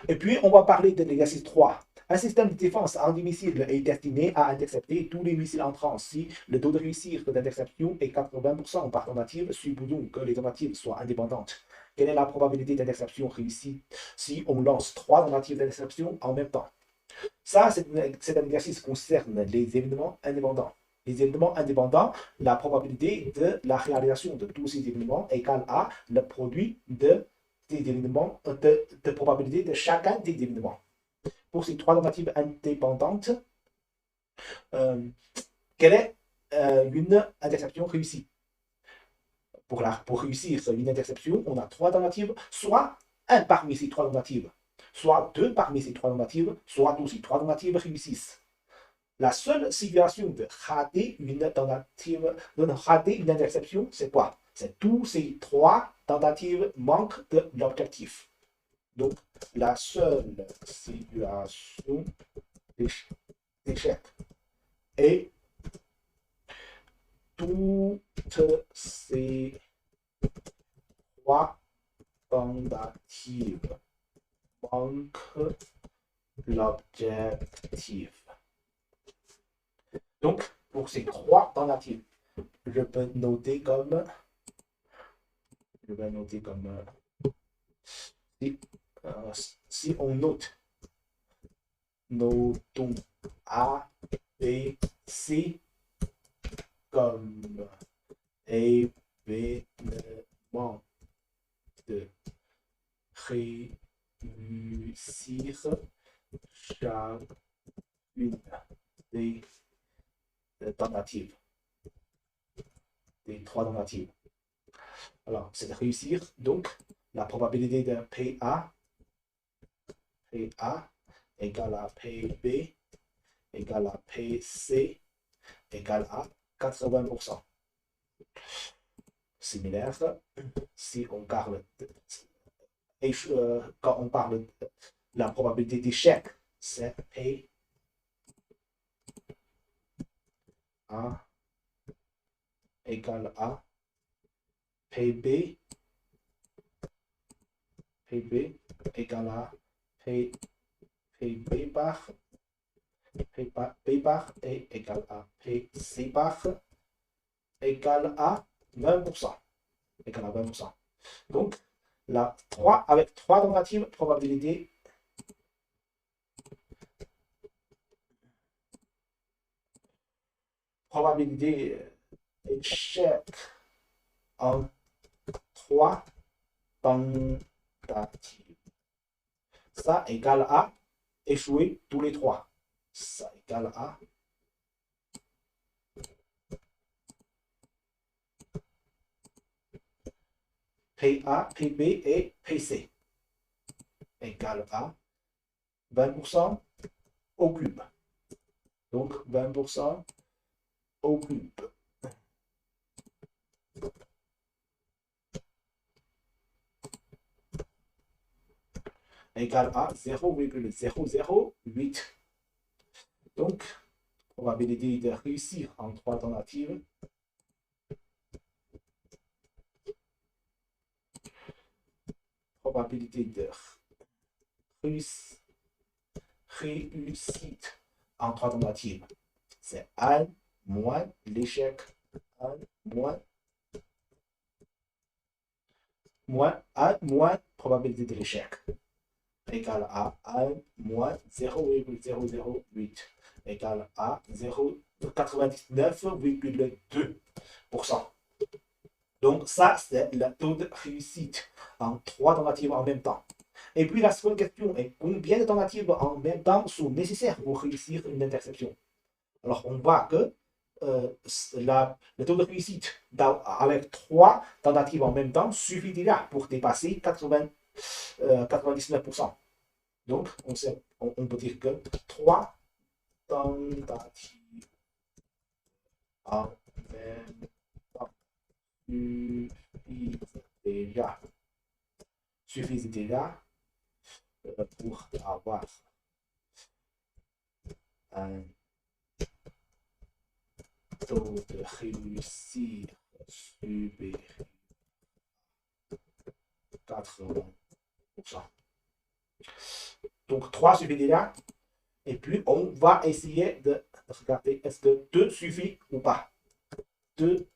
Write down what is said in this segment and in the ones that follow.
Et puis, on va parler de l'exercice 3. Un système de défense antimissile est destiné à intercepter tous les missiles entrants. Si le taux de réussite d'interception est 80% par tentative, supposons que les tentatives soient indépendantes. Quelle est la probabilité d'interception réussie si on lance 3 tentatives d'interception en même temps? Ça, c'est un exercice qui concerne les événements indépendants. Les événements indépendants, la probabilité de la réalisation de tous ces événements égale à le produit des événements, de probabilité de chacun des événements. Pour ces 3 tentatives indépendantes, euh, quelle est une interception réussie? Pour réussir une interception, on a 3 tentatives, soit un parmi ces 3 tentatives, soit deux parmi ces 3 tentatives, soit aussi 3 tentatives réussissent. La seule situation de rater une tentative, de rater une interception, c'est quoi? C'est tous ces 3 tentatives manquent de l'objectif. Donc, la seule situation d'échec est toutes ces 3 tentatives manquent l'objectif. Donc, pour ces 3 tentatives, je peux noter comme, je vais noter comme si, si on note, notons A, B, C comme événement de réussir chacune des tentatives, des 3 tentatives. Alors, c'est de réussir, donc la probabilité de PA égale à PB égale à PC égale à 80%. Similaire, si on parle quand on parle de la probabilité d'échec, c'est PA égale à PB égale à PB par P bar est égal à PC bar égale à 20%. Égale à 20%. Donc, la 3, avec 3 tentatives, probabilité échec en 3 tentatives. Ça égale à échouer tous les 3. Ça égale à PA, PB et PC égale à 20% au cube. Donc 20% au cube égale à 0,008. Donc, probabilité de réussir en 3 tentatives. Probabilité de réussite en 3 tentatives. C'est 1 moins l'échec. 1 moins probabilité de l'échec égale à 1 moins 0,008 égale à 99,2%. Donc ça, c'est le taux de réussite en 3 tentatives en même temps. Et puis la seconde question est combien de tentatives en même temps sont nécessaires pour réussir une interception? Alors on voit que le taux de réussite avec 3 tentatives en même temps suffit déjà pour dépasser 99%. Donc on peut dire que 3 tentatives en même temps suffisent déjà pour avoir un taux de réussite supérieur à 80%. Donc 3 suffit déjà. Et puis on va essayer de regarder est-ce que 2 suffit ou pas. 2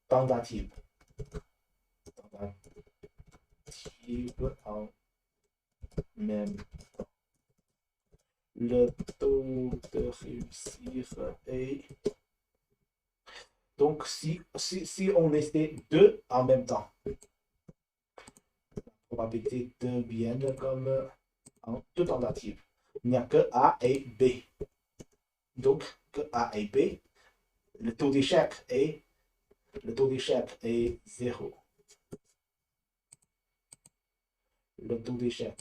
tentatives. En même temps. Le taux de réussir est... Donc si on essaie 2 en même temps, probabilité devienne comme en 2 tentatives. Il n'y a que A et B. Donc, que A et B, le taux d'échec est 0. Le taux d'échec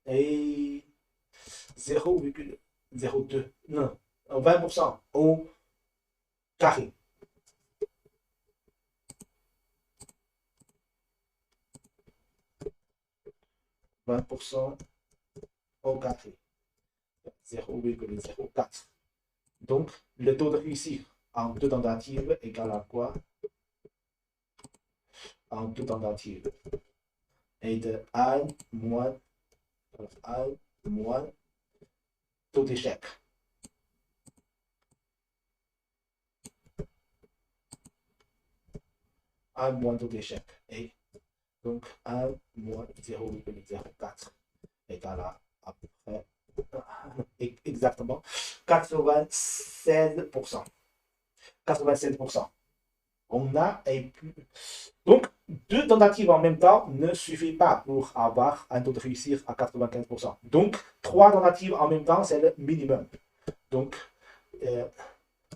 est 0,02. Non, 20% au carré. 20% au carré. 0,04. Donc, le taux de réussite en 2 tentatives égale à quoi? En 2 tentatives est de 1 moins taux d'échec. Un moins taux d'échec. Et donc 1 moins 0,04 égale à peu près exactement 96%. 96%. On a et plus. Donc, 2 tentatives en même temps ne suffit pas pour avoir un taux de réussite à 95%. Donc, 3 tentatives en même temps, c'est le minimum. Donc,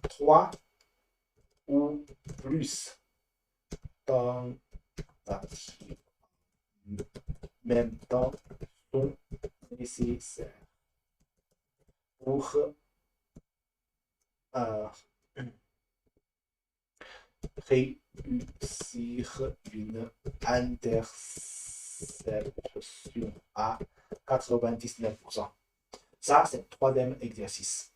3 ou plus tentatives en même temps sont nécessaires pour réussir une interception à 99%. Ça, c'est le troisième exercice.